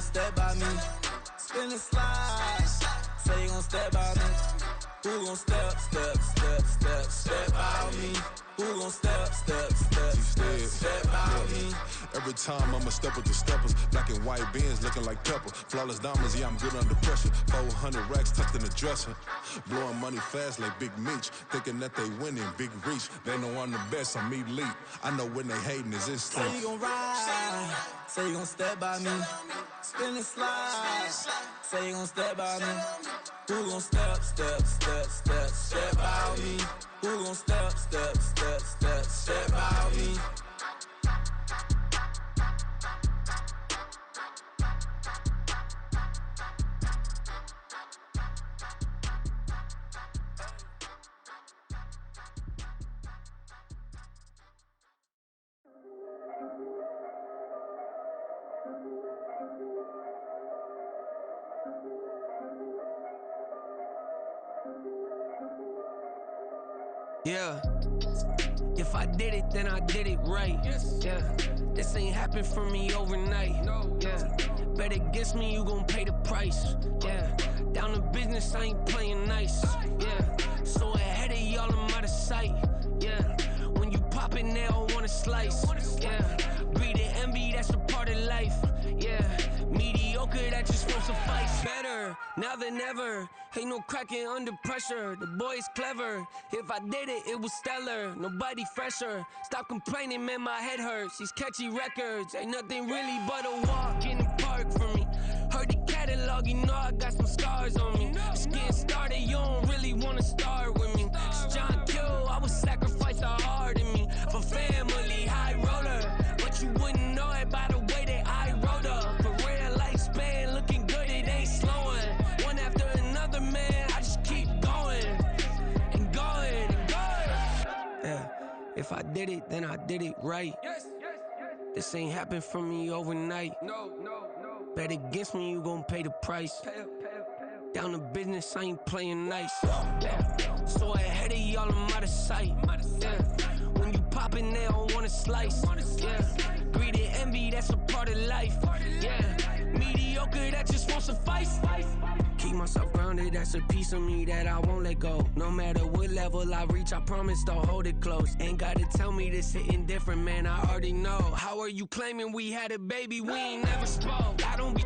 Step by me, spin and slide. Say you gon' step by me. Who gon' step by me? Who gon' step by me? Every time I'ma step with the steppers. Black and white beans looking like pepper. Flawless diamonds, yeah, I'm good under pressure. 400 racks tucked in the dresser. Blowing money fast like Big Meech. Thinking that they winning, big reach. They know I'm the best, I'm elite. I know when they hating is instinct. Say you gon' ride, say you gon' step by me. Spin and slide, say you gon' step by me. Who gon' step by me? Who gon' step by me? Yeah, if I did it, then I did it right. Yeah, this ain't happened for me overnight. Yeah, bet against me, you gon' pay the price. Yeah, down to business, I ain't playing nice. Yeah, so ahead of y'all, I'm out of sight. Yeah, when you pop it, they all wanna slice. Yeah, greed and envy, that's a part of life. Yeah, mediocre, that just won't suffice. Better now than ever. Ain't no cracking under pressure. The boy's clever. If I did it, it was stellar. Nobody fresher. Stop complaining, man, my head hurts. These catchy records ain't nothing really but a walk in the park for me. Heard the catalog, you know I got some scars on me. Just getting started, you don't really wanna start with me. It's John Kill, I would sacrifice a heart in me for family, high roller. But you wouldn't know it by the way that I wrote up. For real lifespan, looking good, it ain't slowing. One after another, man, I just keep going and going and going. Yeah, if I did it, then I did it right. This ain't happened for me overnight. Bet against me, you gon' pay the price. Down to business, I ain't playing nice. Yeah. So ahead of y'all, I'm out of sight. Yeah. When you poppin', they don't wanna slice. Yeah. Greed and envy, that's a part of life. Yeah. Mediocre, that just won't suffice. Keep myself grounded, that's a piece of me that I won't let go. No matter what level I reach, I promise to hold it close. Ain't gotta tell me this hitting different, man, I already know. How are you claiming we had a baby, we ain't never spoke? I don't be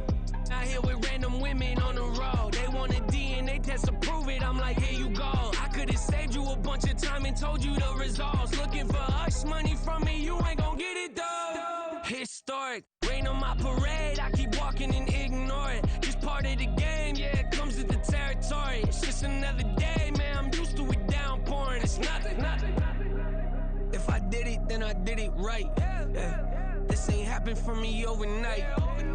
out here with random women on the road. They want a DNA test to prove it, I'm like, here you go. I could've saved you a bunch of time and told you the results. Looking for hush money from me, you ain't gon' get it though. Historic, rain on my parade, I keep walking and ignore it. Just part of the game, yeah, it comes with the territory. It's just another day, man, I'm used to it downpouring. It's nothing. If I did it, then I did it right. Yeah. This ain't happened for me overnight.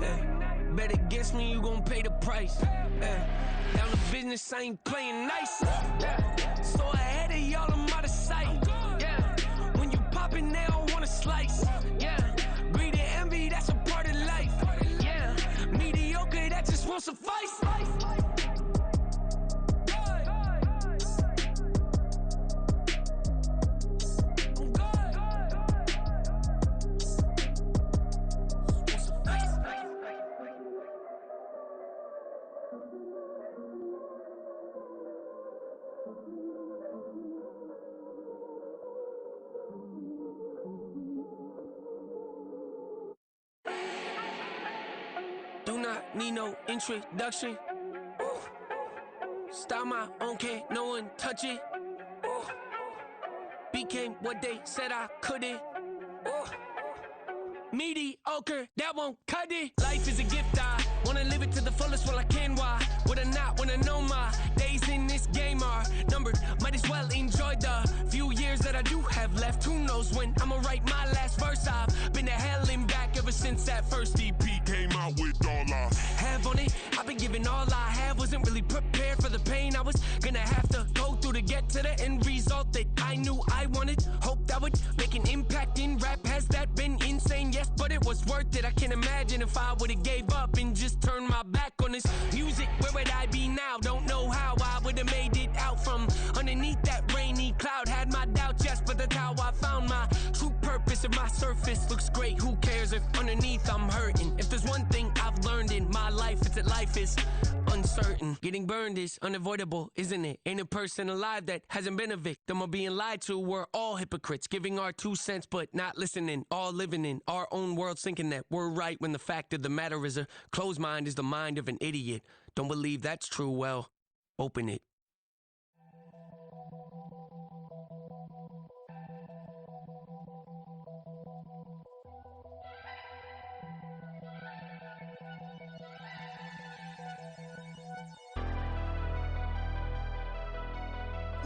Yeah. Bet against me, you gon' pay the price. Yeah. Down to business, I ain't playing nice. Yeah. So ahead of y'all, I'm out of sight. Yeah. When you poppin', they don't wanna slice. Yeah. Greed and envy, that's a part of life. Yeah. Mediocre, that just won't suffice. Do not need no introduction. Ooh. Style my own, can't no one touch it. Ooh. Became what they said I couldn't. Ooh. Mediocre, that won't cut it. Life is a gift, I wanna live it to the fullest while I can. Why would I not wanna know my days in this game are numbered? Might as well enjoy the few years that I do have left. Who knows when I'ma write my last verse? I've been to hell and back ever since that first EP came out with all I have on it. I've been giving all I have, wasn't really prepared for the pain I was gonna have to go through to get to the end result that I knew I wanted. Hoped I would make an impact in rap. Has that been insane? Yes, but it was worth it. I can't imagine if I would've gave up and just turned my back on this music. Where would I be now? Don't know how I would've made it out from underneath that rainy cloud. Had my doubts, yes, but that's how I found my true purpose. If my surface looks great, who cares if underneath I'm hurting? If there's one thing I've learned in my life, it's that life is uncertain. Getting burned is unavoidable, isn't it? Ain't a person alive that hasn't been a victim of being lied to. We're all hypocrites, giving our 2 cents but not listening. All living in our own world, thinking that we're right when the fact of the matter is a closed mind is the mind of an idiot. Don't believe that's true? Well, open it.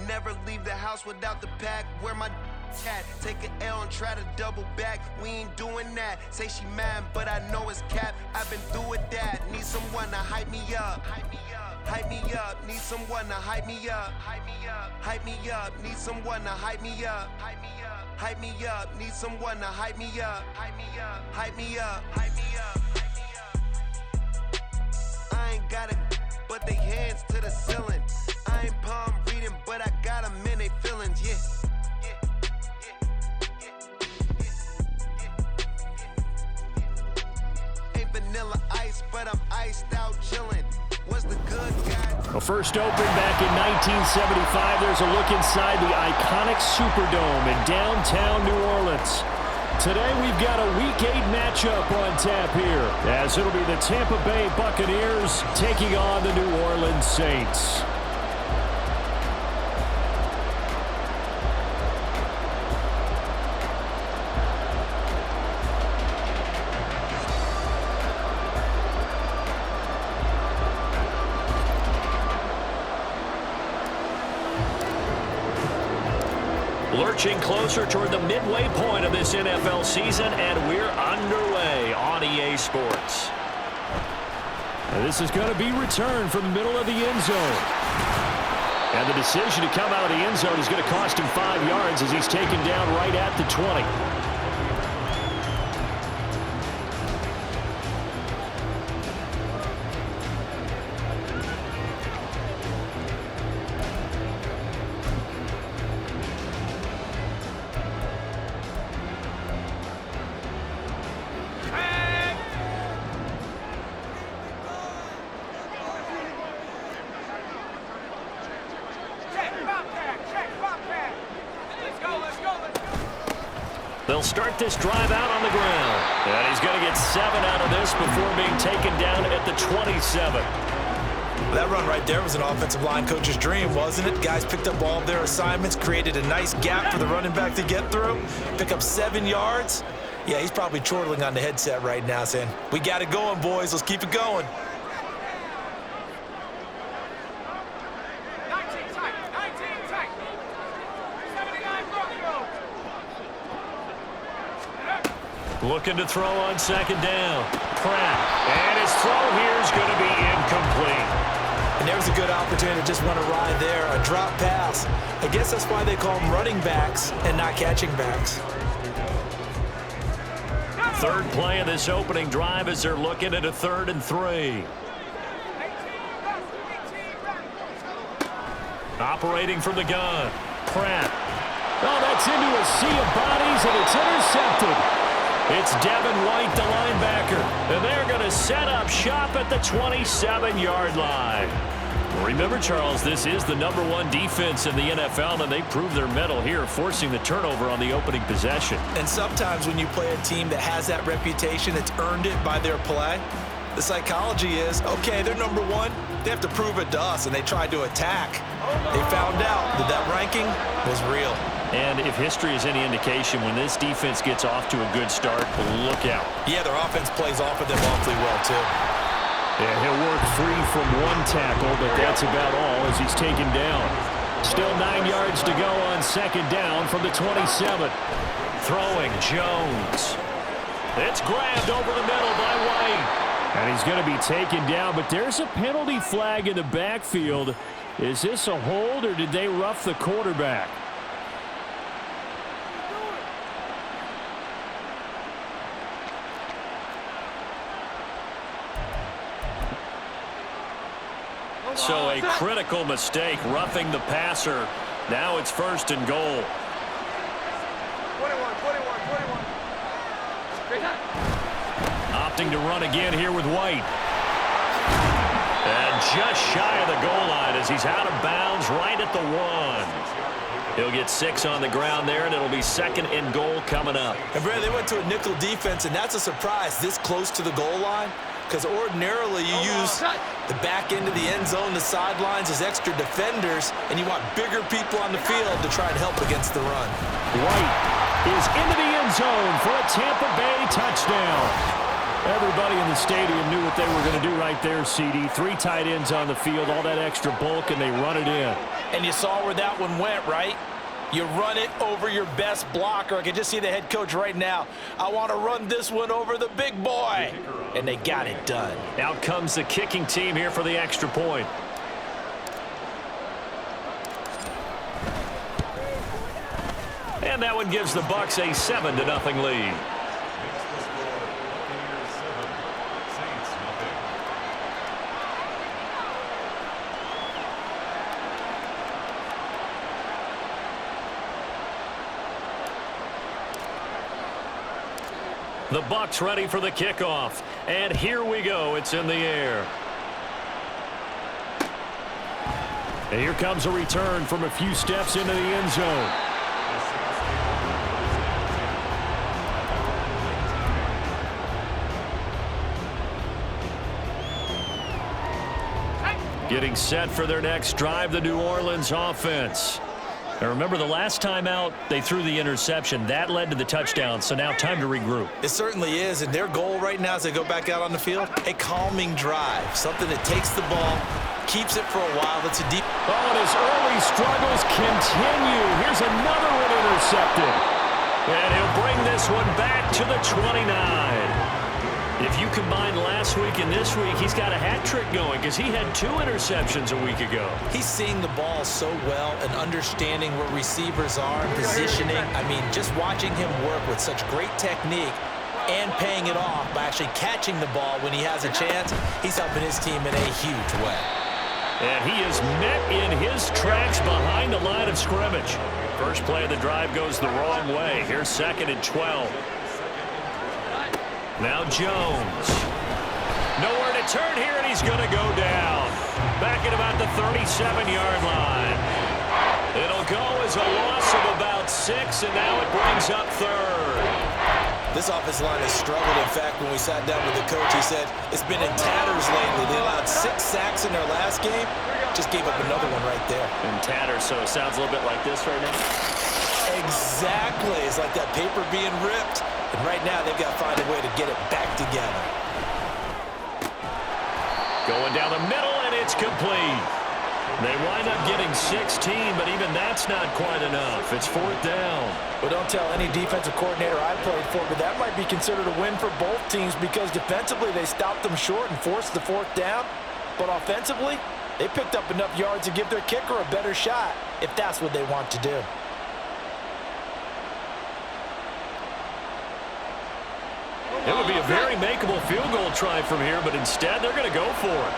Never leave the house without the pack. Where my at? Take an L and try to double back. We ain't doing that. Say she mad, but I know it's cap. I've been through with that. Need someone to hype me up. Hype me up. Need someone to hype me up. Hype me up. Need someone to hype me up. Hype me up. Need someone to hype me up. Hype me up. Hype me up. Hype me up. I ain't got it, but they hands to the ceiling. I ain't palm reading, but I got them in they feelings, yeah. Ain't vanilla ice, but I'm iced out chillin'. What's the good guy? Well, first opened back in 1975. There's a look inside the iconic Superdome in downtown New Orleans. Today we've got a Week 8 matchup on tap here, as it'll be the Tampa Bay Buccaneers taking on the New Orleans Saints. Lurching closer toward the midway point of this NFL season, and we're underway on EA Sports. And this is going to be returned from the middle of the end zone. And the decision to come out of the end zone is going to cost him 5 yards as he's taken down right at the 20. They'll start this drive out on the ground. And he's going to get 7 out of this before being taken down at the 27. That run right there was an offensive line coach's dream, wasn't it? Guys picked up all of their assignments, created a nice gap for the running back to get through, pick up 7 yards. Yeah, he's probably chortling on the headset right now saying, we got it going, boys. Let's keep it going. Looking to throw on second down. Pratt. And his throw here is going to be incomplete. And there's a good opportunity to just run a ride there, a drop pass. I guess that's why they call them running backs and not catching backs. Third play of this opening drive as they're looking at a 3rd and 3. Operating from the gun. Pratt. Oh, that's into a sea of bodies, and it's intercepted. It's Devin White, the linebacker, and they're going to set up shop at the 27-yard line. Remember, Charles, this is the #1 defense in the NFL, and they proved their mettle here, forcing the turnover on the opening possession. And sometimes when you play a team that has that reputation, that's earned it by their play, the psychology is, okay, they're #1, they have to prove it to us, and they tried to attack. They found out that that ranking was real. And if history is any indication, when this defense gets off to a good start, look out. Yeah, their offense plays off of them awfully well, too. Yeah, he'll work free from one tackle, but that's about all as he's taken down. Still 9 yards to go on second down from the 27. Throwing Jones. It's grabbed over the middle by White. And he's going to be taken down, but there's a penalty flag in the backfield. Is this a hold, or did they rough the quarterback? So a critical mistake, roughing the passer. Now it's 1st and goal. 21. Opting to run again here with White. just shy of the goal line as he's out of bounds right at the 1. He'll get 6 on the ground there, and it'll be 2nd and goal coming up. And, Brad, they went to a nickel defense, and that's a surprise this close to the goal line, because ordinarily you use the back end of the end zone, the sidelines as extra defenders, and you want bigger people on the field to try and help against the run. White is into the end zone for a Tampa Bay touchdown. Everybody in the stadium knew what they were going to do right there, CD. 3 tight ends on the field, all that extra bulk, and they run it in. And you saw where that one went, right? You run it over your best blocker. I can just see the head coach right now. I want to run this one over the big boy. And they got it done. Out comes the kicking team here for the extra point. And that one gives the Bucs a 7-0 lead. The Bucs ready for the kickoff. And here we go. It's in the air. And here comes a return from a few steps into the end zone. Getting set for their next drive, the New Orleans offense. Now remember, the last time out, they threw the interception. That led to the touchdown, so now time to regroup. It certainly is, and their goal right now as they go back out on the field, a calming drive, something that takes the ball, keeps it for a while. That's a deep... Oh, and his early struggles continue. Here's another one intercepted. And he'll bring this one back to the 29. If you combine last week and this week, he's got a hat trick going because he had 2 interceptions a week ago. He's seeing the ball so well and understanding where receivers are and positioning. I mean, just watching him work with such great technique and paying it off by actually catching the ball when he has a chance, he's helping his team in a huge way. And he is met in his tracks behind the line of scrimmage. First play of the drive goes the wrong way. Here's 2nd and 12. Now Jones. Nowhere to turn here, and he's going to go down. Back at about the 37-yard line. It'll go as a loss of about 6, and now it brings up 3rd. This offensive line has struggled. In fact, when we sat down with the coach, he said it's been in tatters lately. They allowed 6 sacks in their last game. Just gave up another one right there. In tatters, so it sounds a little bit like this right now. Exactly. It's like that paper being ripped. And right now, they've got to find a way to get it back together. Going down the middle, and it's complete. They wind up getting 16, but even that's not quite enough. It's 4th down. Well, don't tell any defensive coordinator I played for, but that might be considered a win for both teams because defensively they stopped them short and forced the 4th down. But offensively, they picked up enough yards to give their kicker a better shot if that's what they want to do. It would be a very makeable field goal try from here, but instead they're going to go for it.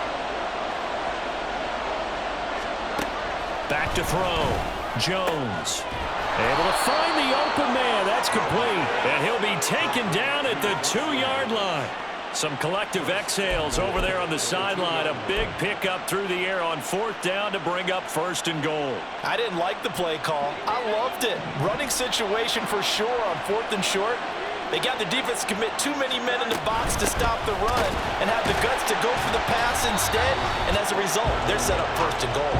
Back to throw. Jones. Able to find the open man. That's complete. And he'll be taken down at the 2-yard line. Some collective exhales over there on the sideline. A big pickup through the air on 4th down to bring up 1st and goal. I didn't like the play call. I loved it. Running situation for sure on 4th and short. They got the defense to commit too many men in the box to stop the run and have the guts to go for the pass instead. And as a result, they're set up 1st and goal.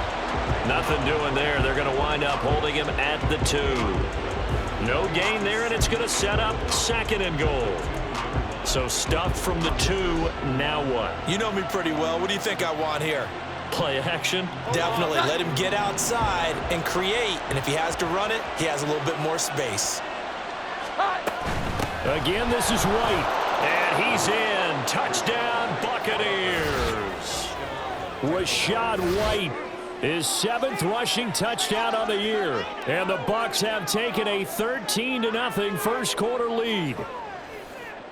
Nothing doing there. They're going to wind up holding him at the 2. No gain there, and it's going to set up 2nd and goal. So stuffed from the 2, now what? You know me pretty well. What do you think I want here? Play action? Definitely. Let him get outside and create. And if he has to run it, he has a little bit more space. Again, this is White. And he's in. Touchdown, Buccaneers. Rashad White, his 7th rushing touchdown on the year. And the Bucs have taken a 13-0 first quarter lead.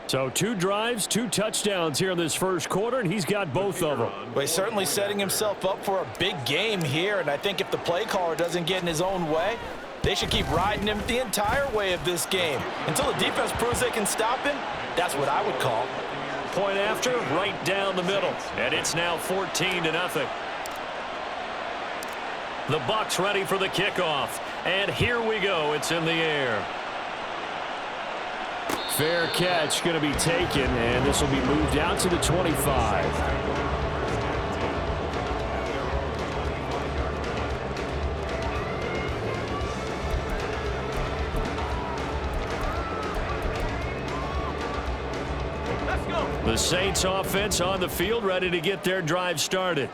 So 2 drives, 2 touchdowns here in this first quarter, and he's got both of them. Well, he's certainly setting himself up for a big game here, and I think if the play caller doesn't get in his own way, they should keep riding him the entire way of this game. Until the defense proves they can stop him, that's what I would call. point after, right down the middle. And it's now 14-0. The Bucs ready for the kickoff. And here we go. It's in the air. Fair catch going to be taken, and this will be moved out to the 25. The Saints offense on the field, ready to get their drive started.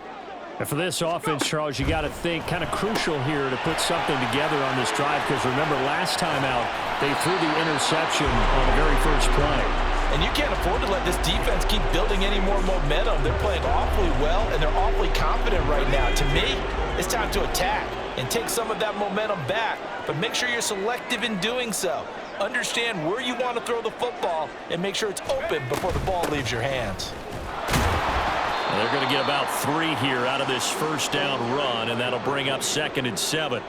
And for this offense, Charles, you got to think kind of crucial here to put something together on this drive, because remember last time out they threw the interception on the very first play. And you can't afford to let this defense keep building any more momentum. They're playing awfully well, and they're awfully confident right now. To me, it's time to attack and take some of that momentum back, but make sure you're selective in doing so. Understand where you want to throw the football and make sure it's open before the ball leaves your hands. They're going to get about 3 here out of this first down run, and that'll bring up 2nd and 7.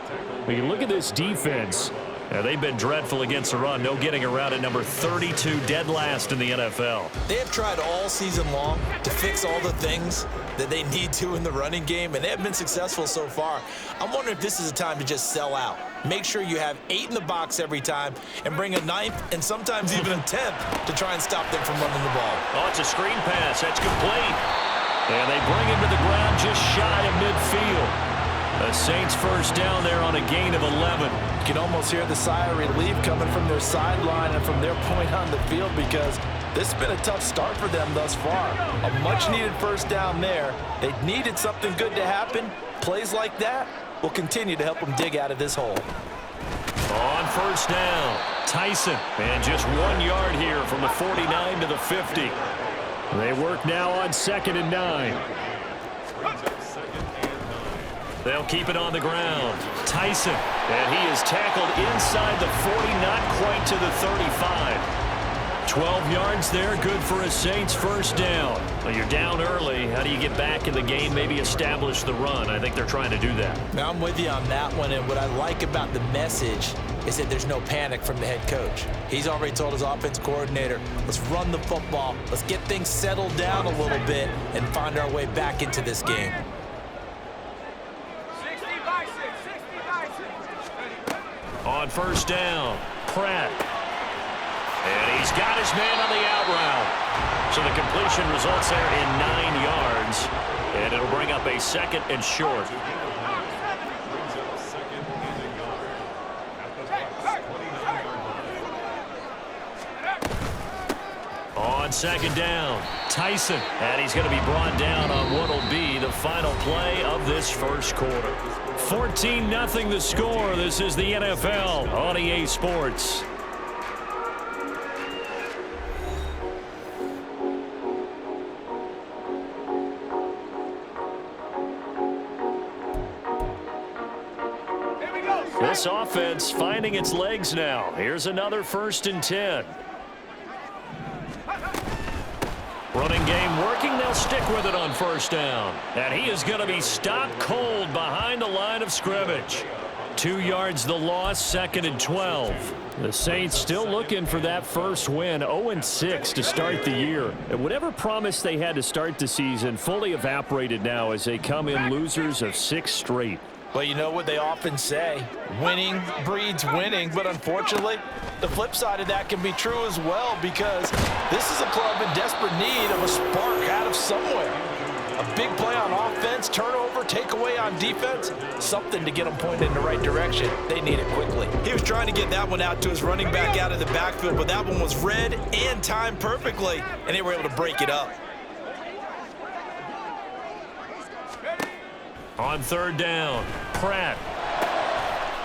We can look at this defense. They've been dreadful against the run. No getting around at number 32, dead last in the NFL. They have tried all season long to fix all the things that they need to in the running game, and they have been successful so far. I'm wondering if this is a time to just sell out. Make sure you have 8 in the box every time and bring a 9th and sometimes even a 10th to try and stop them from running the ball. Oh, it's a screen pass. That's complete. And they bring him to the ground just shy of midfield. The Saints first down there on a gain of 11. You can almost hear the sigh of relief coming from their sideline and from their point on the field, because this has been a tough start for them thus far. A much-needed first down there. They needed something good to happen. Plays like that will continue to help them dig out of this hole. On first down, Tyson. And just 1 yard here from the 49 to the 50. They work now on 2nd and 9. They'll keep it on the ground. Tyson, and he is tackled inside the 40, not quite to the 35. 12 yards there, good for a Saints first down. Well, you're down early. How do you get back in the game, maybe establish the run? I think they're trying to do that. Now, I'm with you on that one, and what I like about the message is that there's no panic from the head coach. He's already told his offense coordinator, let's run the football, let's get things settled down a little bit and find our way back into this game. On first down, Pratt. And he's got his man on the out route. So the completion results there in 9 yards. And it'll bring up a 2nd and short. On 2nd down, Tyson. And he's going to be brought down on what will be the final play of this first quarter. 14-0 the score. This is the NFL on EA Sports. This offense finding its legs now. Here's another 1st and 10. Running game working. They'll stick with it on first down. And he is going to be stopped cold behind the line of scrimmage. 2 yards the loss, 2nd and 12. The Saints still looking for that first win, 0-6 to start the year. And whatever promise they had to start the season fully evaporated now as they come in losers of 6 straight. Well, you know what they often say, winning breeds winning, but unfortunately, the flip side of that can be true as well, because this is a club in desperate need of a spark out of somewhere. A big play on offense, turnover, takeaway on defense, something to get them pointed in the right direction. They need it quickly. He was trying to get that one out to his running back out of the backfield, but that one was read and timed perfectly, and they were able to break it up. On 3rd down, Pratt.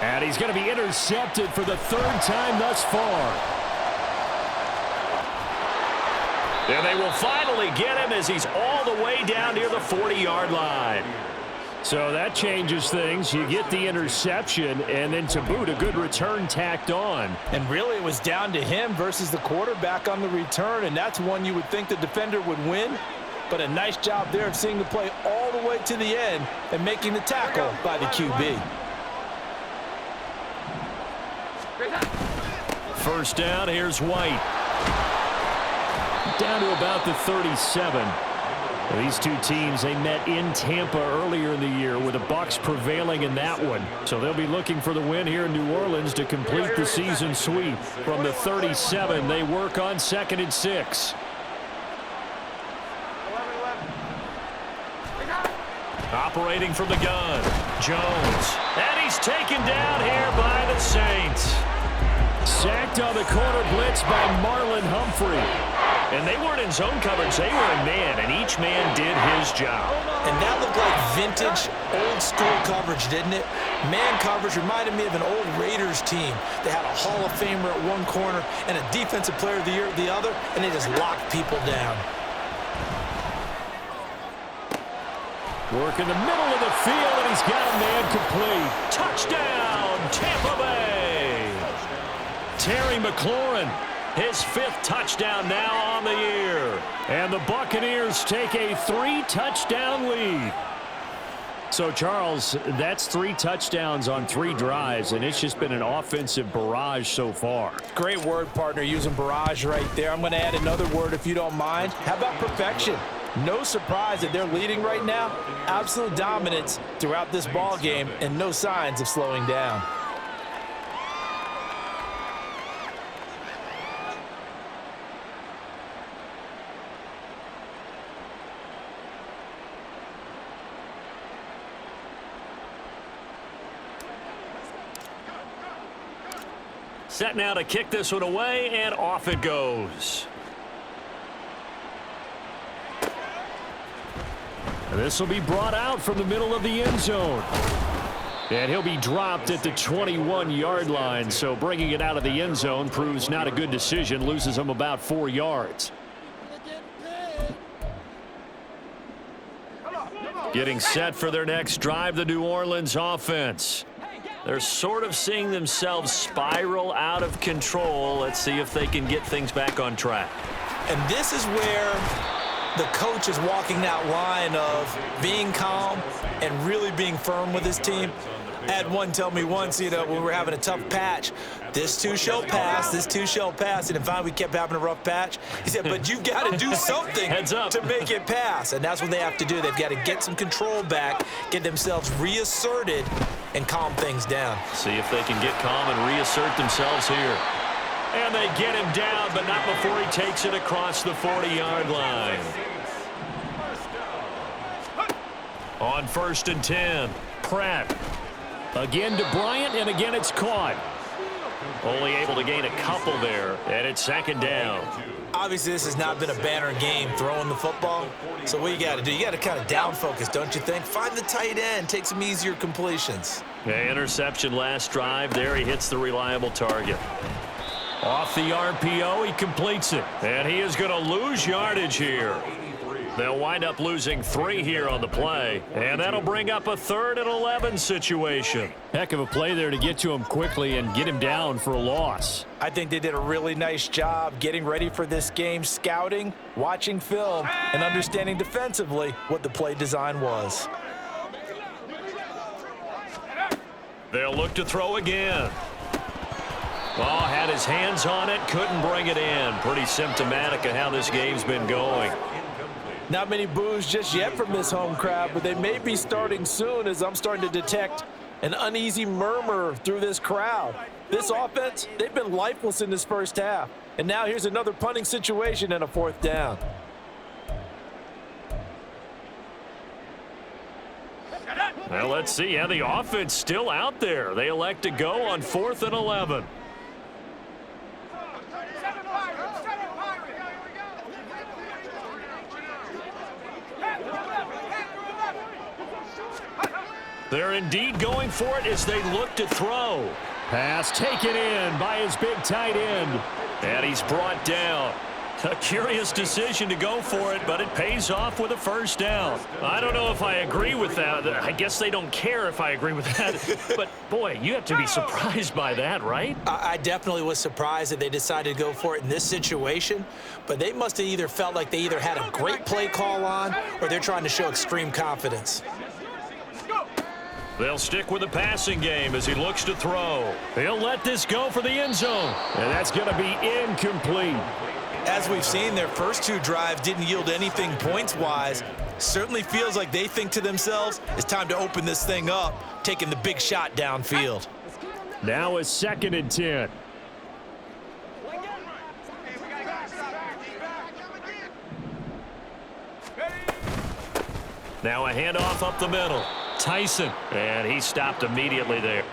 And he's going to be intercepted for the 3rd time thus far. And they will finally get him as he's all the way down near the 40-yard line. So that changes things. You get the interception, and then to boot, a good return tacked on. And really, it was down to him versus the quarterback on the return, and that's one you would think the defender would win. But a nice job there of seeing the play all the way to the end and making the tackle by the QB. First down, here's White. it down to about the 37. These two teams, they met in Tampa earlier in the year with the Bucs prevailing in that one. So they'll be looking for the win here in New Orleans to complete the season sweep. From the 37, they work on 2nd and 6. Operating from the gun, Jones. And he's taken down here by the Saints. Sacked on the corner blitz by Marlon Humphrey. And they weren't in zone coverage, they were in man, and each man did his job. And that looked like vintage, old-school coverage, didn't it? Man coverage reminded me of an old Raiders team. They had a Hall of Famer at one corner and a Defensive Player of the Year at the other, and they just locked people down. Work in the middle of the field, and he's got a man complete. Touchdown, Tampa Bay! Terry McLaurin. His 5th touchdown now on the year. And the Buccaneers take a 3-touchdown lead. So, Charles, that's 3 touchdowns on 3 drives, and it's just been an offensive barrage so far. Great word, partner, using barrage right there. I'm going to add another word if you don't mind. How about perfection? No surprise that they're leading right now. Absolute dominance throughout this ball game and no signs of slowing down. Set now to kick this one away, and off it goes. And this will be brought out from the middle of the end zone. And he'll be dropped at the 21-yard line, so bringing it out of the end zone proves not a good decision, loses him about 4 yards. Getting set for their next drive, the New Orleans offense. They're sort of seeing themselves spiral out of control. Let's see if they can get things back on track. And this is where the coach is walking that line of being calm and really being firm with his team. I had one tell me once, when we were having a tough patch, this too shall pass, this too shall pass. And finally, we kept having a rough patch. He said, but you've got to do something to make it pass. And that's what they have to do. They've got to get some control back, get themselves reasserted, and calm things down. See if they can get calm and reassert themselves here. And they get him down, but not before he takes it across the 40-yard line. On 1st and 10, Pratt. Again to Bryant, and again it's caught. Only able to gain a couple there, and it's 2nd down. Obviously, this has not been a banner game throwing the football. So what you got to do, you got to kind of down focus, don't you think? Find the tight end, take some easier completions. Yeah, interception last drive there. He hits the reliable target. Off the RPO, he completes it. And he is going to lose yardage here. They'll wind up losing 3 here on the play, and that'll bring up a 3rd and 11 situation. Heck of a play there to get to him quickly and get him down for a loss. I think they did a really nice job getting ready for this game, scouting, watching film, and understanding defensively what the play design was. They'll look to throw again. Oh, had his hands on it, couldn't bring it in. Pretty symptomatic of how this game's been going. Not many boos just yet from this home crowd, but they may be starting soon as I'm starting to detect an uneasy murmur through this crowd. This offense, they've been lifeless in this first half. And now here's another punting situation and a 4th down. Well, let's see how the offense still out there. They elect to go on 4th and 11. They're indeed going for it as they look to throw. Pass taken in by his big tight end. And he's brought down. A curious decision to go for it, but it pays off with a 1st down. I don't know if I agree with that. I guess they don't care if I agree with that. But, boy, you have to be surprised by that, right? I definitely was surprised that they decided to go for it in this situation. But they must have either felt like they either had a great play call on or they're trying to show extreme confidence. They'll stick with the passing game as he looks to throw. He'll let this go for the end zone. And that's going to be incomplete. As we've seen, their first 2 drives didn't yield anything points-wise. Certainly feels like they think to themselves, it's time to open this thing up, taking the big shot downfield. Now a 2nd and 10. Now a handoff up the middle. Tyson, and he stopped immediately there.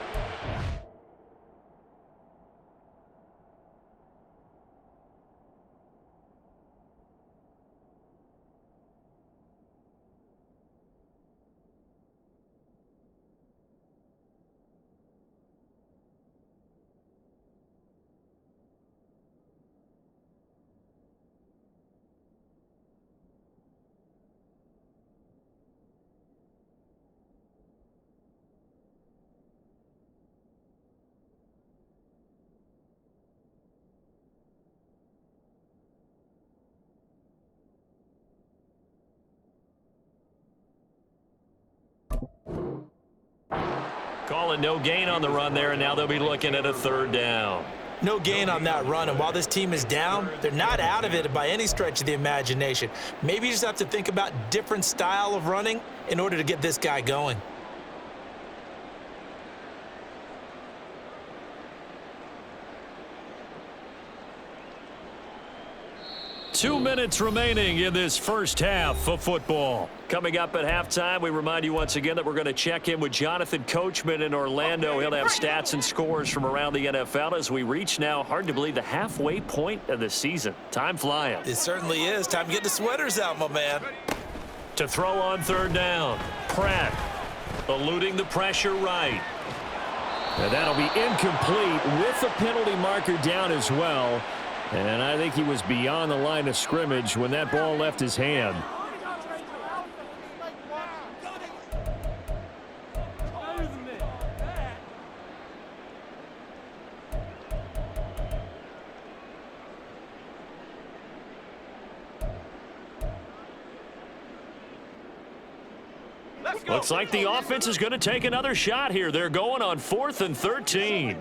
Call it no gain on the run there, and now they'll be looking at a 3rd down. No gain on that run, and while this team is down, they're not out of it by any stretch of the imagination. Maybe you just have to think about different style of running in order to get this guy going. Two minutes remaining in this first half of football. Coming up at halftime, we remind you once again that we're going to check in with Jonathan Coachman in Orlando. He'll have stats and scores from around the NFL as we reach now, hard to believe, the halfway point of the season. Time flying. It certainly is. Time to get the sweaters out, my man. To throw on 3rd down, Pratt eluding the pressure right. And that'll be incomplete with the penalty marker down as well. And I think he was beyond the line of scrimmage when that ball left his hand. Looks like the offense is going to take another shot here. They're going on 4th and 13.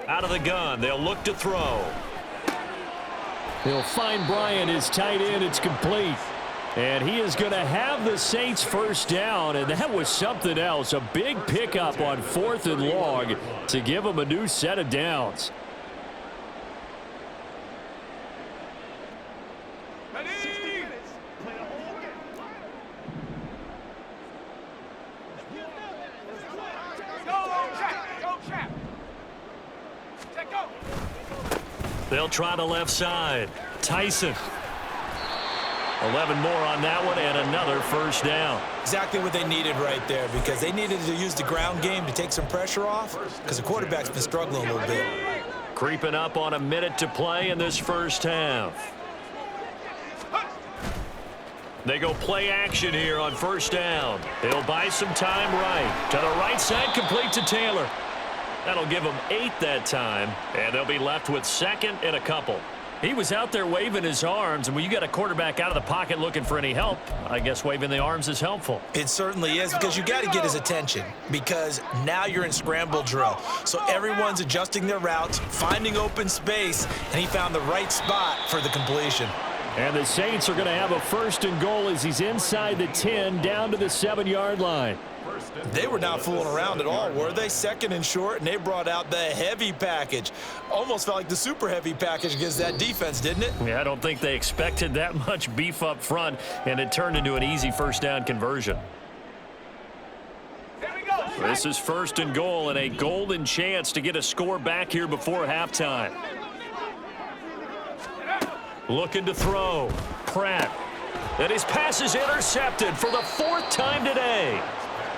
Out of the gun, they'll look to throw. He'll find Bryant, his tight end. It's complete. And he is going to have the Saints first down, and that was something else. A big pickup on 4th and long to give them a new set of downs. They'll try the left side. Tyson. 11 more on that one and another first down. Exactly what they needed right there, because they needed to use the ground game to take some pressure off, because the quarterback's been struggling a little bit. Creeping up on a minute to play in this first half. They go play action here on first down. They'll buy some time right. To the right side, complete to Taylor. That'll give them 8 that time, and they'll be left with 2nd and a couple. He was out there waving his arms, and when you got a quarterback out of the pocket looking for any help, I guess waving the arms is helpful. It certainly is, because you got to get his attention, because now you're in scramble drill. So everyone's adjusting their routes, finding open space, and he found the right spot for the completion. And the Saints are going to have a 1st and goal as he's inside the 10 down to the 7-yard line. They were not fooling around at all, were they? 2nd and short, and they brought out the heavy package. Almost felt like the super heavy package against that defense, didn't it? Yeah, I don't think they expected that much beef up front, and it turned into an easy first down conversion. This is 1st and goal and a golden chance to get a score back here before halftime. Looking to throw. Pratt. And his pass is intercepted for the 4th time today.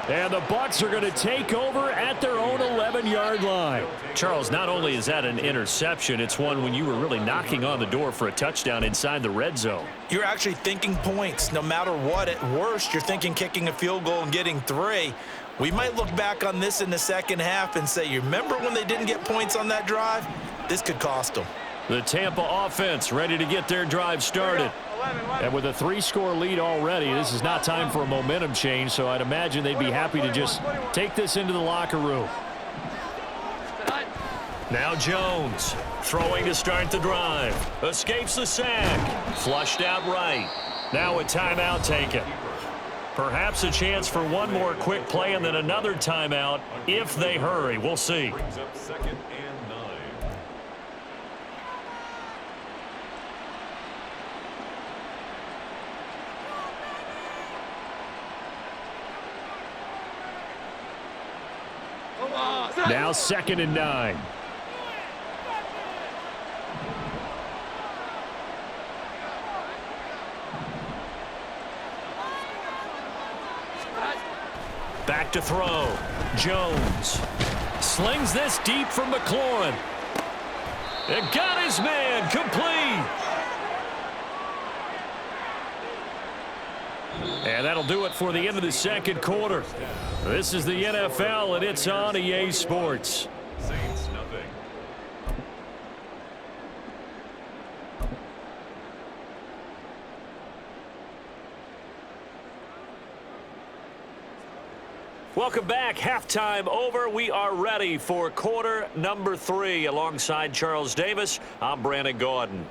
And the Bucs are going to take over at their own 11-yard line. Charles, not only is that an interception, it's one when you were really knocking on the door for a touchdown inside the red zone. You're actually thinking points. No matter what, at worst, you're thinking kicking a field goal and getting 3. We might look back on this in the second half and say, you remember when they didn't get points on that drive? This could cost them. The Tampa offense ready to get their drive started. And with a 3-score lead already, this is not time for a momentum change, so I'd imagine they'd be happy to just take this into the locker room. Now Jones throwing to start the drive. Escapes the sack. Flushed out right. Now a timeout taken. Perhaps a chance for one more quick play and then another timeout if they hurry. We'll see. Brings up 2nd and 9. Now 2nd and 9. Back to throw. Jones slings this deep from McLaurin. It got his man complete. And that'll do it for the end of the second quarter. This is the NFL, and it's on EA Sports. Saints nothing. Welcome back. Halftime over. We are ready for quarter number 3. Alongside Charles Davis, I'm Brandon Gordon.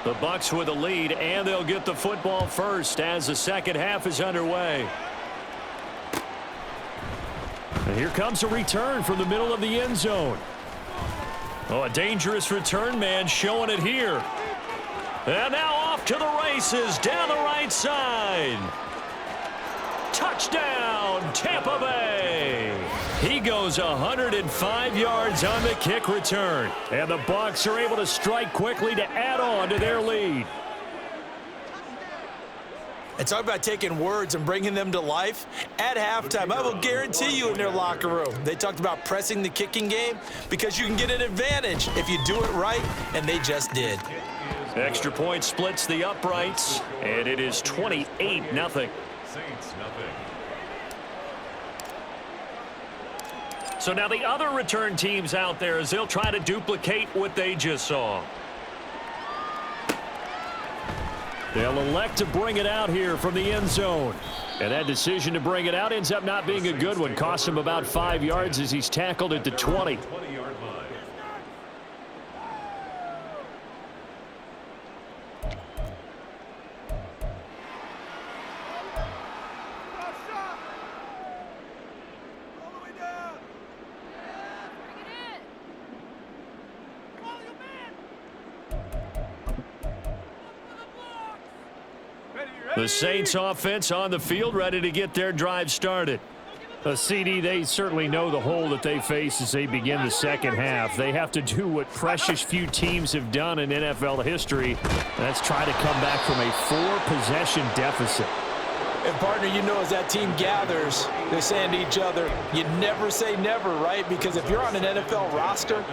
The Bucs with a lead, and they'll get the football first as the second half is underway. And here comes a return from the middle of the end zone. Oh, a dangerous return man showing it here. And now off to the races down the right side. Touchdown, Tampa Bay. He goes 105 yards on the kick return. And the Bucs are able to strike quickly to add on to their lead. And talk about taking words and bringing them to life. At halftime, I will guarantee you in their locker room, they talked about pressing the kicking game because you can get an advantage if you do it right, and they just did. Extra point splits the uprights, and it is 28-0. Saints nothing. So now the other return teams out there as they'll try to duplicate what they just saw. They'll elect to bring it out here from the end zone. And that decision to bring it out ends up not being a good one. Costs him about 5 yards as he's tackled at the 20. 20-yard line. The Saints offense on the field ready to get their drive started. CD, they certainly know the hole that they face as they begin the second half. They have to do what precious few teams have done in NFL history. That's try to come back from a 4-possession deficit. And, partner, you know as that team gathers, they're saying to each other, you never say never, right? Because if you're on an NFL roster,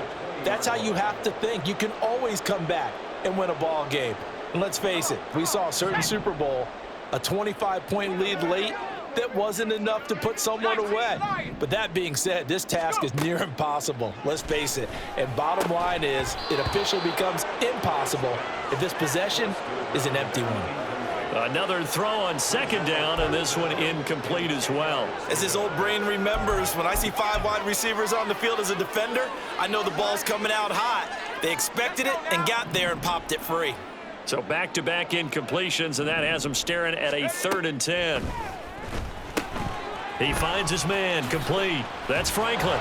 that's how you have to think. You can always come back and win a ball game. And let's face it, we saw a certain Super Bowl, a 25-point lead late, that wasn't enough to put someone away. But that being said, this task is near impossible. Let's face it. And bottom line is, it officially becomes impossible if this possession is an empty one. Another throw on second down, and this one incomplete as well. As his old brain remembers, when I see 5 wide receivers on the field as a defender, I know the ball's coming out hot. They expected it and got there and popped it free. So back-to-back incompletions, and that has him staring at a 3rd and 10. He finds his man complete. That's Franklin.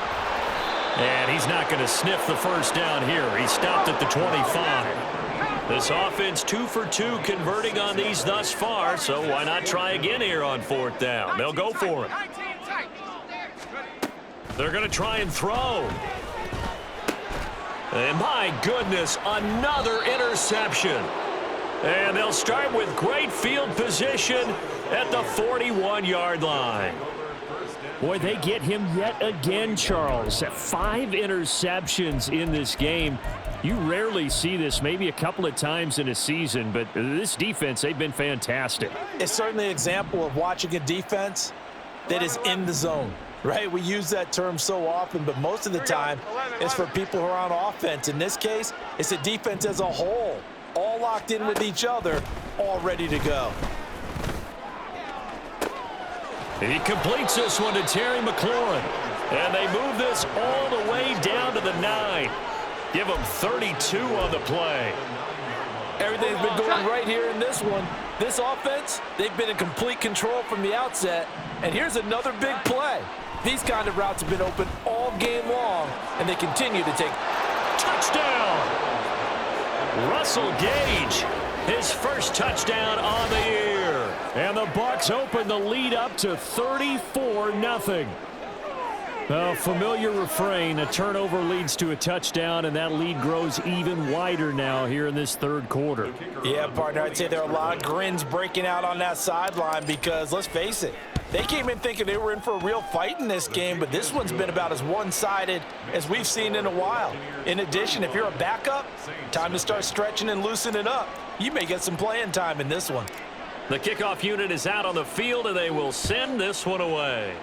And he's not going to sniff the first down here. He stopped at the 25. This offense 2 for 2 converting on these thus far, so why not try again here on 4th down? They'll go for it. They're going to try and throw. And my goodness, another interception. And they'll start with great field position at the 41-yard line. Boy, they get him yet again, Charles. 5 interceptions in this game. You rarely see this, maybe a couple of times in a season, but this defense, they've been fantastic. It's certainly an example of watching a defense that is in the zone, Right, we use that term so often, but most of the time it's for people who are on offense. In this case, it's the defense as a whole, all locked in with each other, all ready to go. He completes this one to Terry McLaurin. And they move this all the way down to the 9. Give him 32 on the play. Everything's been going right here in this one. This offense, they've been in complete control from the outset. And here's another big play. These kind of routes have been open all game long, and they continue to take. Touchdown! Russell Gage, his first touchdown on the year. And the Bucs open the lead up to 34-0. A familiar refrain, a turnover leads to a touchdown, and that lead grows even wider now here in this third quarter. Yeah, partner, I'd say there are a lot of grins breaking out on that sideline because, let's face it, they came in thinking they were in for a real fight in this game, but this one's been about as one-sided as we've seen in a while. In addition, if you're a backup, time to start stretching and loosening up. You may get some playing time in this one. The kickoff unit is out on the field, and they will send this one away.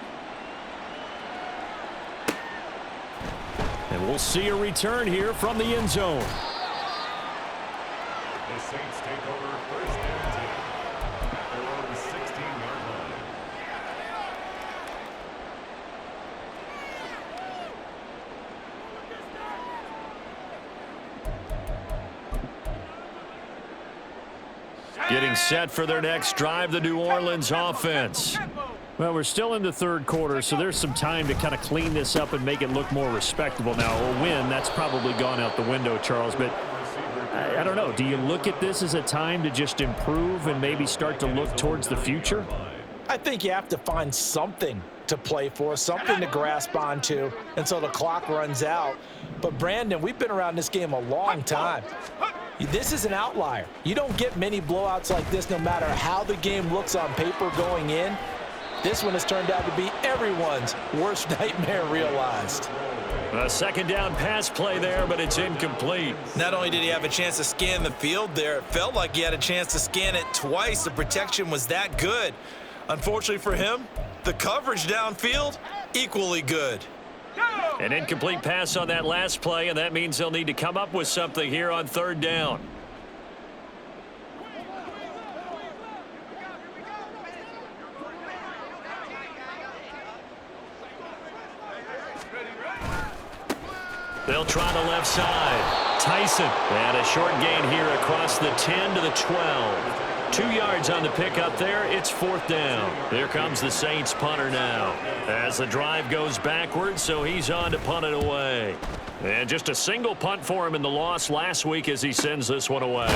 And we'll see a return here from the end zone. The Saints take over first and 10 at their own 16-yard line. Getting set for their next drive, the New Orleans offense. Well, we're still in the third quarter, so there's some time to kind of clean this up and make it look more respectable. Now, a win, that's probably gone out the window, Charles, but I don't know. Do you look at this as a time to just improve and maybe start to look towards the future? I think you have to find something to play for, something to grasp onto until the clock runs out. But, Brandon, we've been around this game a long time. This is an outlier. You don't get many blowouts like this no matter how the game looks on paper going in. This one has turned out to be everyone's worst nightmare realized. A second down pass play there, but it's incomplete. Not only did he have a chance to scan the field there, it felt like he had a chance to scan it twice. The protection was that good. Unfortunately for him, the coverage downfield, equally good. An incomplete pass on that last play, and that means they'll need to come up with something here on third down. They'll try the left side. Tyson. And a short gain here across the 10 to the 12. 2 yards on the pickup there. It's fourth down. Here comes the Saints punter now. As the drive goes backwards, so he's on to punt it away. And just a single punt for him in the loss last week as he sends this one away.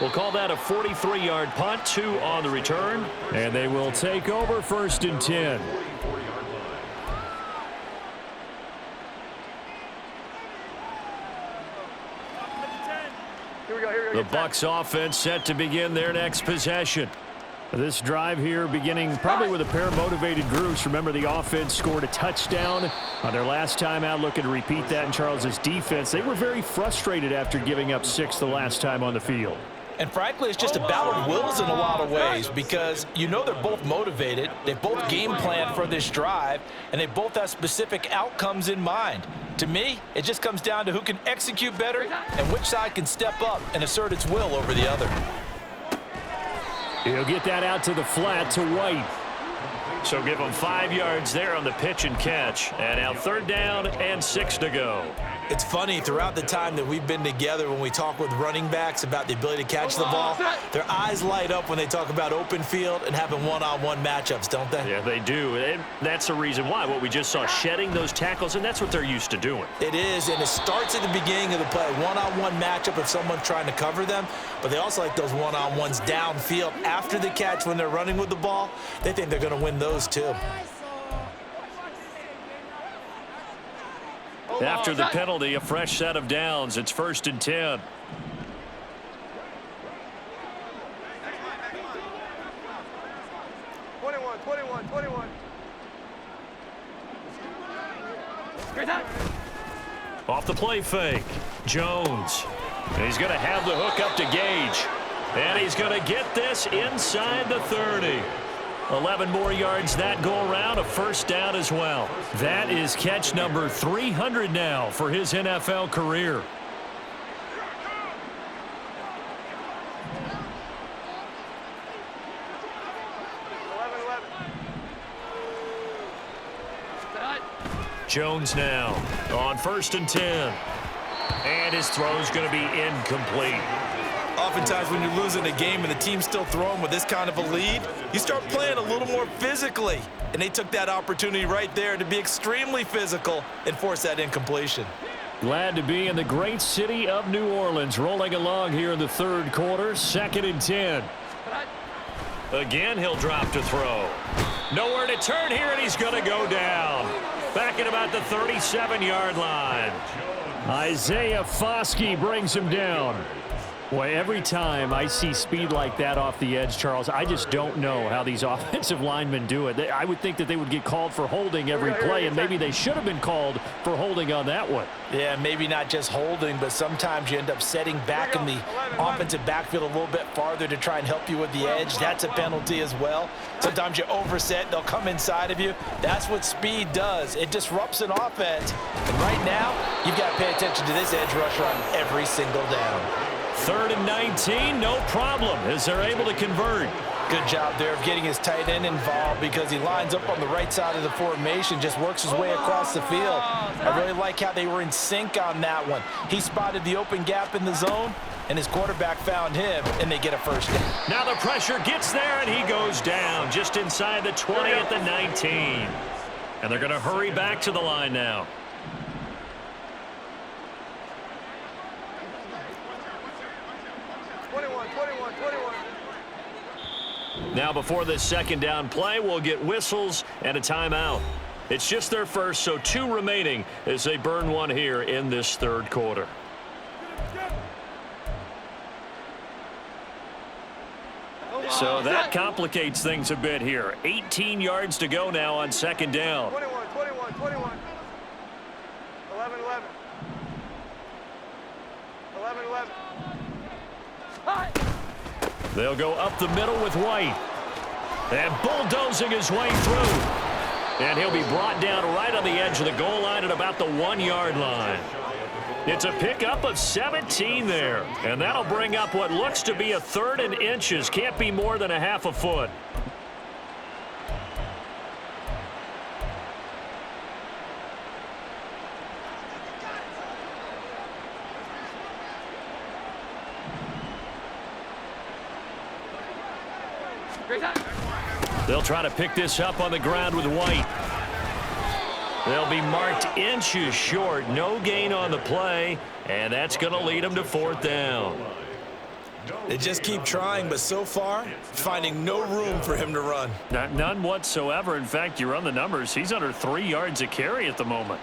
We'll call that a 43-yard punt, 2 on the return. And they will take over first and 10. The Bucs offense set to begin their next possession. This drive here beginning probably with a pair of motivated groups. Remember, the offense scored a touchdown on their last time out. Looking to repeat that in Charles's defense. They were very frustrated after giving up 6 the last time on the field. And frankly, it's just a battle of wills in a lot of ways because you know they're both motivated. They both game planned for this drive, and they both have specific outcomes in mind. To me, it just comes down to who can execute better and which side can step up and assert its will over the other. He'll get that out to the flat to White. So give him 5 yards there on the pitch and catch. And now third down and 6 to go. It's funny, throughout the time that we've been together when we talk with running backs about the ability to catch the ball, their eyes light up when they talk about open field and having one-on-one matchups, don't they? Yeah, they do. And that's the reason why. What we just saw, shedding those tackles, and that's what they're used to doing. It is, and it starts at the beginning of the play. One-on-one matchup if someone's trying to cover them, but they also like those one-on-ones downfield after the catch when they're running with the ball. They think they're going to win those too. After the penalty, a fresh set of downs. It's first and 10. Off the play fake. Jones. And he's going to have the hook up to Gage. And he's going to get this inside the 30. 11 more yards that go around, a first down as well. That is catch number 300 now for his NFL career. Jones now on 1st and 10. And his throw's going to be incomplete. Oftentimes when you're losing a game and the team's still throwing with this kind of a lead, you start playing a little more physically. And they took that opportunity right there to be extremely physical and force that incompletion. Glad to be in the great city of New Orleans, rolling along here in the third quarter, 2nd and 10. Again, he'll drop to throw. Nowhere to turn here, and he's going to go down. Back at about the 37-yard line. Isaiah Foskey brings him down. Boy, every time I see speed like that off the edge, Charles, I just don't know how these offensive linemen do it. I would think that they would get called for holding every play, and maybe they should have been called for holding on that one. Yeah, maybe not just holding, but sometimes you end up setting back in the offensive backfield a little bit farther to try and help you with the edge. That's a penalty as well. Sometimes you overset, they'll come inside of you. That's what speed does. It disrupts an offense. And right now, you've got to pay attention to this edge rusher on every single down. 3rd and 19, no problem, as they're able to convert. Good job there of getting his tight end involved because he lines up on the right side of the formation, just works his way across the field. I really like how they were in sync on that one. He spotted the open gap in the zone, and his quarterback found him, and they get a first down. Now the pressure gets there, and he goes down just inside the 20 at the 19. And they're going to hurry back to the line now. Now before this second down play, we'll get whistles and a timeout. It's just their first, so 2 remaining as they burn one here in this third quarter. So that complicates things a bit here. 18 yards to go now on second down. 21. 11. 11. They'll go up the middle with White. And bulldozing his way through. And he'll be brought down right on the edge of the goal line at about the 1-yard line. It's a pickup of 17 there. And that'll bring up what looks to be a 3rd and inches. Can't be more than a half a foot. They'll try to pick this up on the ground with White. They'll be marked inches short. No gain on the play, and that's going to lead them to 4th down. They just keep trying, but so far, finding no room for him to run. None whatsoever. In fact, you run the numbers. He's under 3 yards a carry at the moment.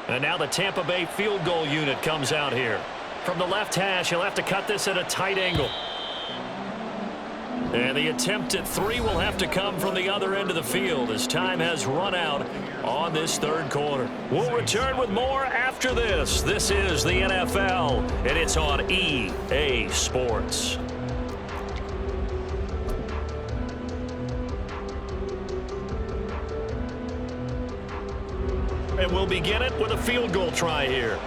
And now the Tampa Bay field goal unit comes out here. From the left hash, he'll have to cut this at a tight angle. And the attempt at 3 will have to come from the other end of the field as time has run out on this third quarter. We'll return with more after this. This is the NFL, and it's on EA Sports. And we'll begin it with a field goal try here.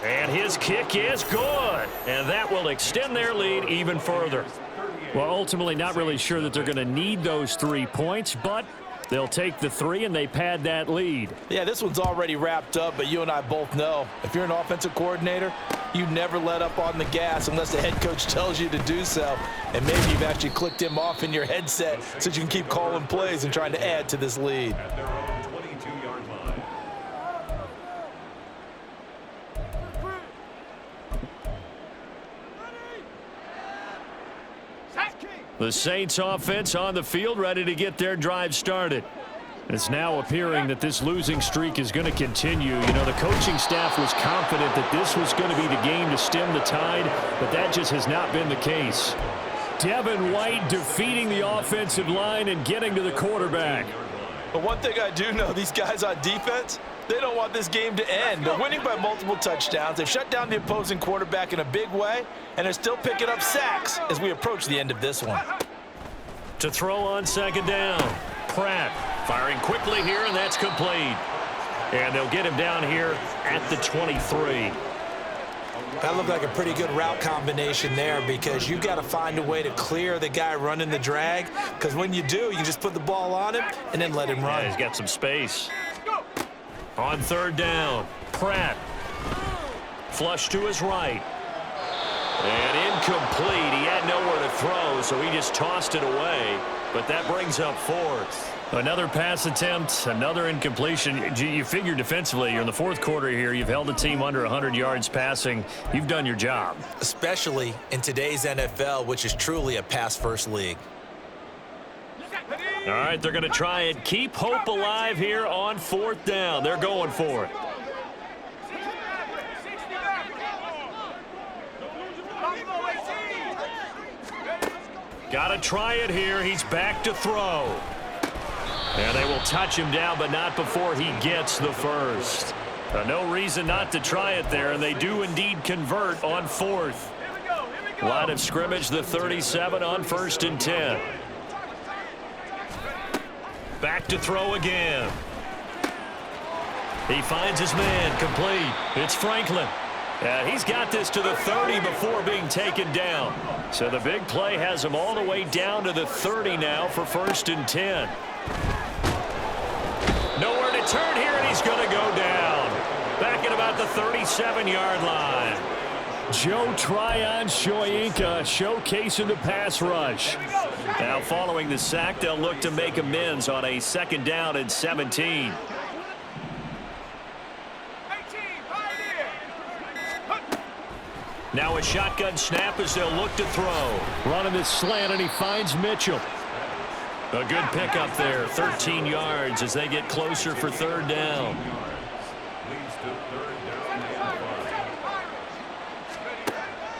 And his kick is good. And that will extend their lead even further. Well, ultimately not really sure that they're going to need those 3 points, but they'll take the 3 and they pad that lead. Yeah, this one's already wrapped up, but you and I both know if you're an offensive coordinator, you never let up on the gas unless the head coach tells you to do so. And maybe you've actually clicked him off in your headset so you can keep calling plays and trying to add to this lead. The Saints offense on the field, ready to get their drive started. It's now appearing that this losing streak is going to continue. You know, the coaching staff was confident that this was going to be the game to stem the tide, but that just has not been the case. Devin White defeating the offensive line and getting to the quarterback. But one thing I do know, these guys on defense, they don't want this game to end. They're winning by multiple touchdowns. They've shut down the opposing quarterback in a big way, and they're still picking up sacks as we approach the end of this one. To throw on second down, Pratt firing quickly here, and that's complete. And they'll get him down here at the 23. That looked like a pretty good route combination there because you've got to find a way to clear the guy running the drag, because when you do, you just put the ball on him and then let him run. Yeah, he's got some space. On third down, Pratt. Flush to his right. And incomplete. He had nowhere to throw, so he just tossed it away. But that brings up fourth. Another pass attempt, another incompletion. You figure defensively, you're in the fourth quarter here. You've held the team under 100 yards passing. You've done your job. Especially in today's NFL, which is truly a pass-first league. All right, they're going to try and keep hope alive here on fourth down. They're going for it. Got to try it here. He's back to throw. And they will touch him down, but not before he gets the first. No reason not to try it there, and they do indeed convert on fourth. Line of scrimmage, the 37 on 1st and 10. Back to throw again. He finds his man, complete. It's Franklin. He's got this to the 30 before being taken down. So the big play has him all the way down to the 30 now for 1st and 10. Nowhere to turn here, and he's going to go down. Back at about the 37-yard line. Joe Tryon-Shoyinka showcasing the pass rush. Now following the sack, they'll look to make amends on a 2nd down and 17. Now a shotgun snap as they'll look to throw. Running this slant, and he finds Mitchell. A good pickup there, 13 yards as they get closer for 3rd down.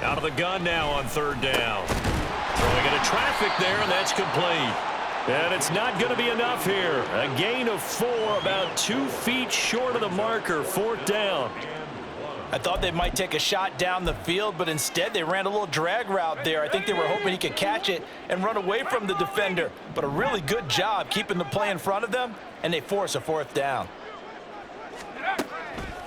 Out of the gun now on 3rd down. Throwing into traffic there, and that's complete. And it's not going to be enough here. A gain of 4, about 2 feet short of the marker, 4th down. I thought they might take a shot down the field, but instead they ran a little drag route there. I think they were hoping he could catch it and run away from the defender. But a really good job keeping the play in front of them, and they force a 4th down.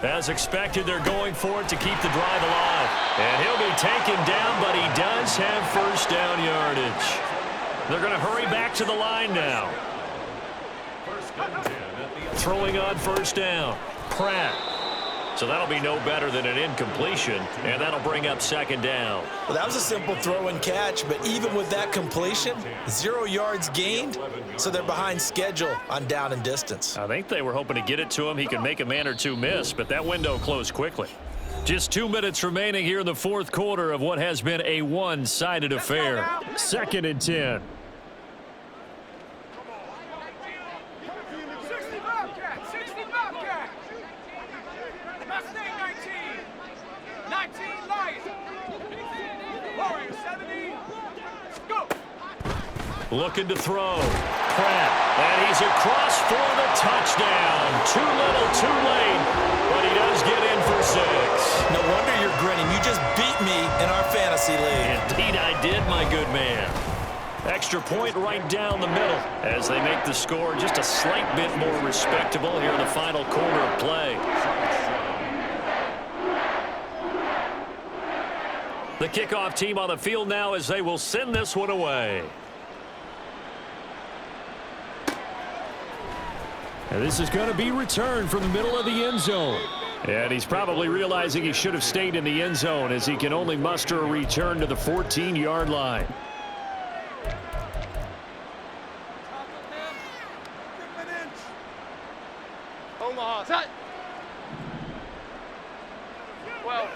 As expected, they're going for it to keep the drive alive. And he'll be taken down, but he does have 1st down yardage. They're going to hurry back to the line now. Throwing on 1st down, Pratt. So that'll be no better than an incompletion, and that'll bring up 2nd down. Well, that was a simple throw and catch, but even with that completion, 0 yards gained, so they're behind schedule on down and distance. I think they were hoping to get it to him. He could make a man or two miss, but that window closed quickly. Just 2 minutes remaining here in the 4th quarter of what has been a one-sided affair. 2nd and 10. Looking to throw. Pratt. And he's across for the touchdown. Too little, too late. But he does get in for 6. No wonder you're grinning. You just beat me in our fantasy league. Indeed I did, my good man. Extra point right down the middle as they make the score just a slight bit more respectable here in the final quarter of play. The kickoff team on the field now as they will send this one away. And this is going to be returned from the middle of the end zone. And he's probably realizing he should have stayed in the end zone as he can only muster a return to the 14-yard line. Omaha, set. 12.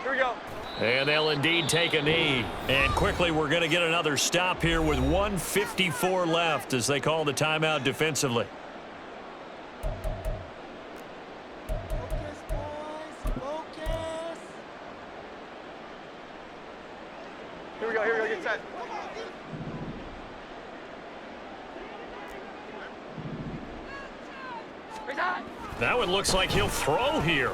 Here we go. And they'll indeed take a knee. And quickly, we're going to get another stop here with 1:54 left as they call the timeout defensively. Here we go, get set. Now it looks like he'll throw here.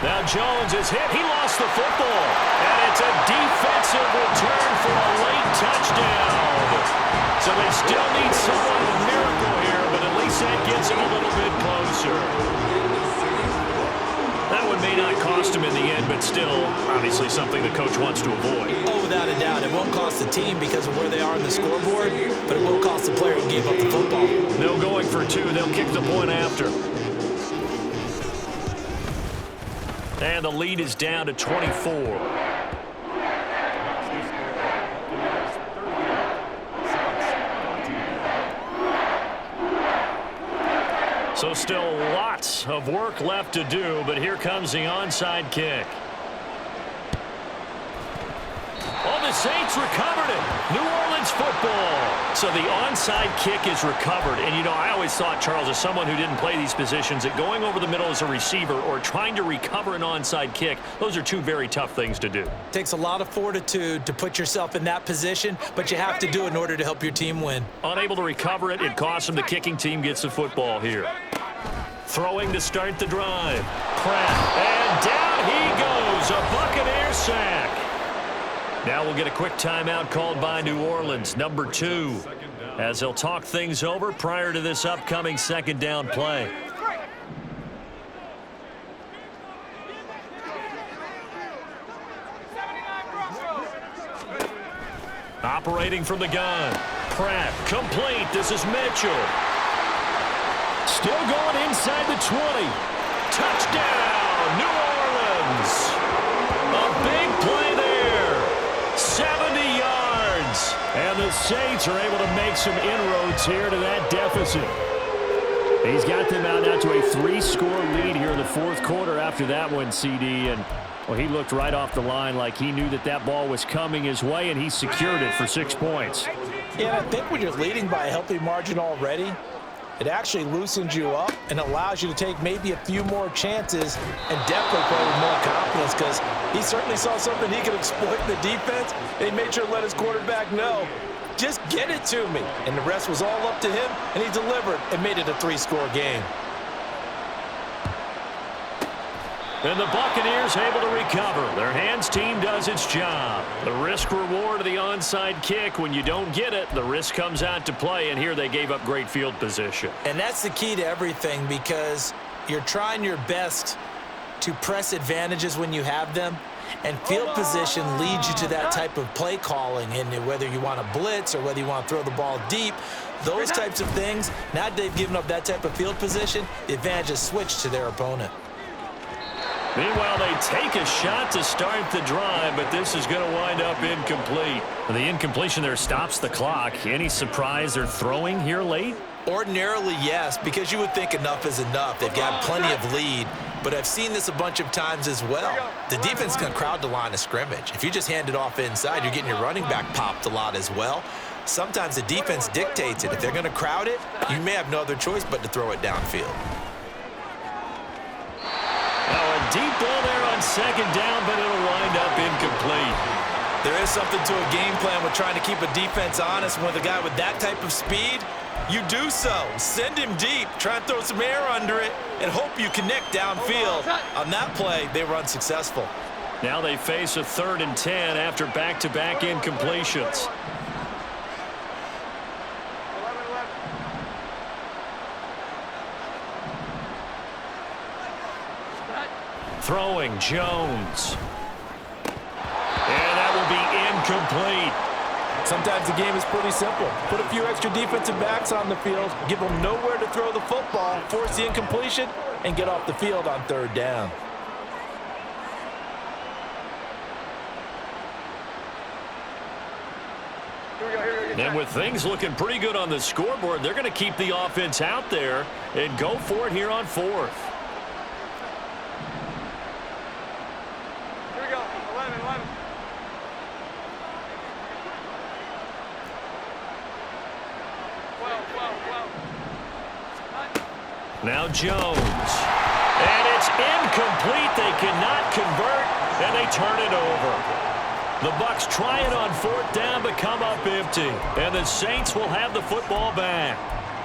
Now Jones is hit. He lost the football. And it's a defensive return for a late touchdown. So they still need somewhat of a miracle here, but at least that gets him a little bit closer. That one may not cost him in the end, but still, obviously something the coach wants to avoid. Oh, without a doubt. It won't cost the team because of where they are in the scoreboard, but it will cost the player who gave up the football. No going for two. They'll kick the point after. And the lead is down to 24. So still lots of work left to do, but here comes the onside kick. Oh, the Saints recovered it. New Orleans football. So the onside kick is recovered. And, you know, I always thought, Charles, as someone who didn't play these positions, that going over the middle as a receiver or trying to recover an onside kick, those are two very tough things to do. It takes a lot of fortitude to put yourself in that position, but you have to do it in order to help your team win. Unable to recover it, it costs them. The kicking team gets the football here. Throwing to start the drive. Pratt. And down he goes. A Buccaneer sack. Now we'll get a quick timeout called by New Orleans, number 2, as they'll talk things over prior to this upcoming second down play. Operating from the gun. Pratt, complete. This is Mitchell. Still going inside the 20. Touchdown, New Orleans. A big play there. 70 yards. And the Saints are able to make some inroads here to that deficit. He's got them out now to a 3-score lead here in the fourth quarter after that one, CD. And, well, he looked right off the line like he knew that that ball was coming his way, and he secured it for 6 points. Yeah, I think when you're leading by a healthy margin already, it actually loosens you up and allows you to take maybe a few more chances and definitely play with more confidence, because he certainly saw something he could exploit in the defense. And he made sure to let his quarterback know, just get it to me. And the rest was all up to him, and he delivered and made it a 3-score game. And the Buccaneers able to recover. Their hands team does its job. The risk reward of the onside kick. When you don't get it, the risk comes out to play, and here they gave up great field position. And that's the key to everything, because you're trying your best to press advantages when you have them, and field position leads you to that type of play calling. And whether you want to blitz or whether you want to throw the ball deep, those types of things, now that they've given up that type of field position, the advantage is switched to their opponent. Meanwhile, they take a shot to start the drive, but this is going to wind up incomplete. The incompletion there stops the clock. Any surprise they're throwing here late? Ordinarily, yes, because you would think enough is enough. They've got plenty of lead, but I've seen this a bunch of times as well. The defense can crowd the line of scrimmage. If you just hand it off inside, you're getting your running back popped a lot as well. Sometimes the defense dictates it. If they're going to crowd it, you may have no other choice but to throw it downfield. Now a deep ball there on second down, but it'll wind up incomplete. There is something to a game plan with trying to keep a defense honest. With a guy with that type of speed, you do so. Send him deep, try and throw some air under it, and hope you connect downfield. On that play, they were unsuccessful. Now they face a 3rd and 10 after back-to-back incompletions. Throwing, Jones. And that will be incomplete. Sometimes the game is pretty simple. Put a few extra defensive backs on the field, give them nowhere to throw the football, force the incompletion, and get off the field on 3rd down. And with things looking pretty good on the scoreboard, they're going to keep the offense out there and go for it here on 4th. Here we go. 11. Now Jones. And it's incomplete. They cannot convert, and they turn it over. The Bucs try it on 4th down, but come up empty. And the Saints will have the football back.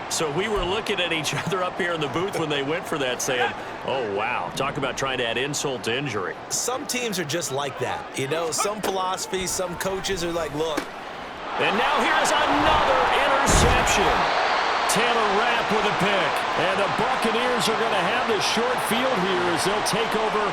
So we were looking at each other up here in the booth when they went for that saying, oh, wow, talk about trying to add insult to injury. Some teams are just like that. You know, some philosophies, some coaches are like, look. And now here's another interception. Taylor Rapp with a pick. And the Buccaneers are going to have the short field here as they'll take over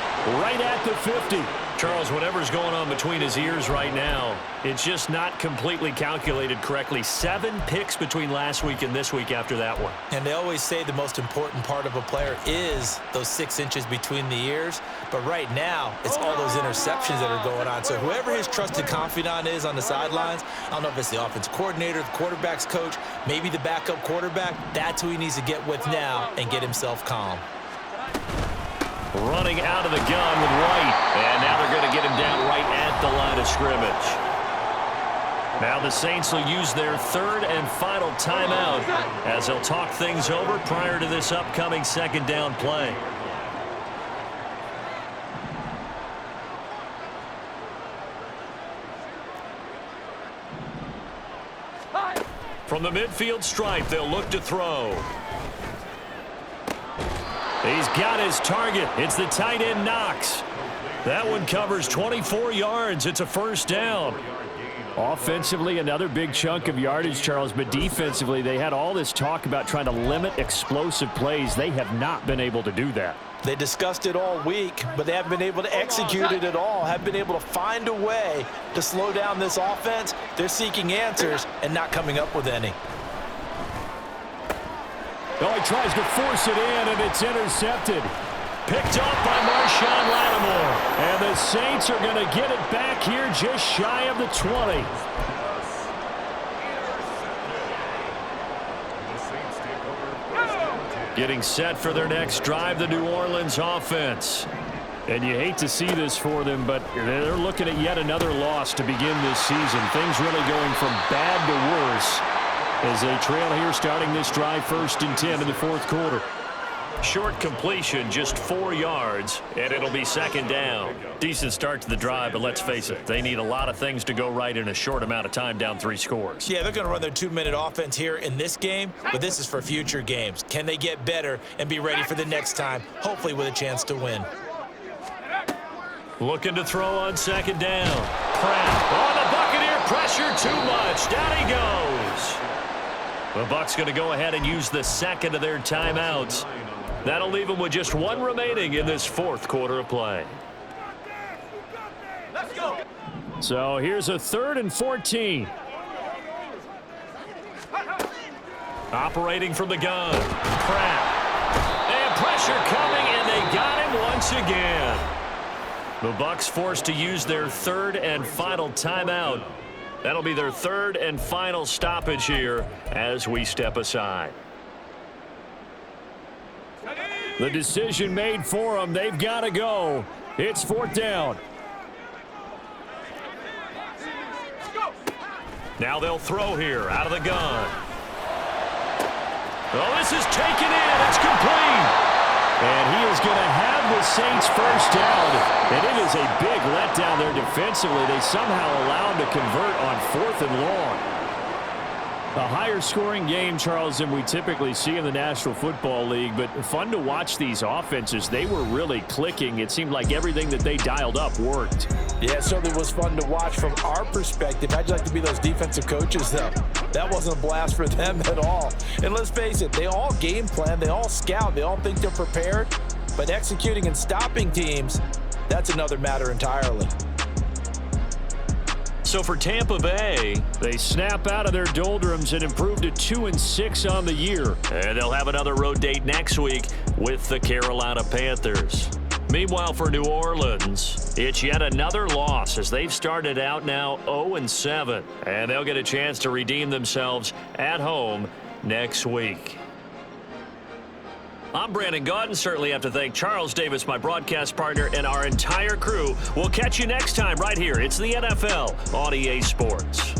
right at the 50. Charles, whatever's going on between his ears right now, it's just not completely calculated correctly. 7 picks between last week and this week after that one. And they always say the most important part of a player is those 6 inches between the ears. But right now, it's all those interceptions that are going on. So whoever his trusted confidant is on the sidelines, I don't know if it's the offensive coordinator, the quarterback's coach, maybe the backup quarterback, that's who he needs to get with now and get himself calm. Running out of the gun with White. And now they're going to get him down right at the line of scrimmage. Now the Saints will use their 3rd and final timeout as they'll talk things over prior to this upcoming 2nd down play. From the midfield stripe, they'll look to throw. He's got his target. It's the tight end Knox. That one covers 24 yards. It's a first down. Offensively, another big chunk of yardage, Charles, but defensively, they had all this talk about trying to limit explosive plays. They have not been able to do that. They discussed it all week, but they haven't been able to execute it at all, haven't been able to find a way to slow down this offense. They're seeking answers and not coming up with any. Oh, he tries to force it in, and it's intercepted. Picked up by Marshawn Lattimore. And the Saints are going to get it back here just shy of the 20. Getting set for their next drive, the New Orleans offense. And you hate to see this for them, but they're looking at yet another loss to begin this season. Things really going from bad to worse as they trail here starting this drive 1st and 10 in the 4th quarter. Short completion, just 4 yards, and it'll be 2nd down. Decent start to the drive, but let's face it, they need a lot of things to go right in a short amount of time down 3 scores. Yeah, they're going to run their 2-minute offense here in this game, but this is for future games. Can they get better and be ready for the next time, hopefully with a chance to win? Looking to throw on 2nd down. Pratt on the Buccaneer pressure, too much. Down he goes. The Bucs going to go ahead and use the 2nd of their timeouts. That'll leave them with just 1 remaining in this 4th quarter of play. Let's go. So here's a 3rd and 14. Operating from the gun. Pratt. And pressure coming, and they got him once again. The Bucs forced to use their 3rd and final timeout. That'll be their 3rd and final stoppage here as we step aside. The decision made for them. They've got to go. It's 4th down. Now they'll throw here out of the gun. Oh, this is taken in. It's complete. And he is going to have the Saints first down. And it is a big letdown there defensively. They somehow allow him to convert on 4th and long. A higher scoring game, Charles, than we typically see in the National Football League, but fun to watch these offenses. They were really clicking. It seemed like everything that they dialed up worked. Yeah, it certainly was fun to watch from our perspective. How'd you like to be those defensive coaches, though? That wasn't a blast for them at all. And let's face it, they all game plan, they all scout, they all think they're prepared, but executing and stopping teams, that's another matter entirely. So for Tampa Bay, they snap out of their doldrums and improve to 2-6 on the year. And they'll have another road date next week with the Carolina Panthers. Meanwhile, for New Orleans, it's yet another loss as they've started out now 0-7. And they'll get a chance to redeem themselves at home next week. I'm Brandon Gaudin. Certainly have to thank Charles Davis, my broadcast partner, and our entire crew. We'll catch you next time right here. It's the NFL on EA Sports.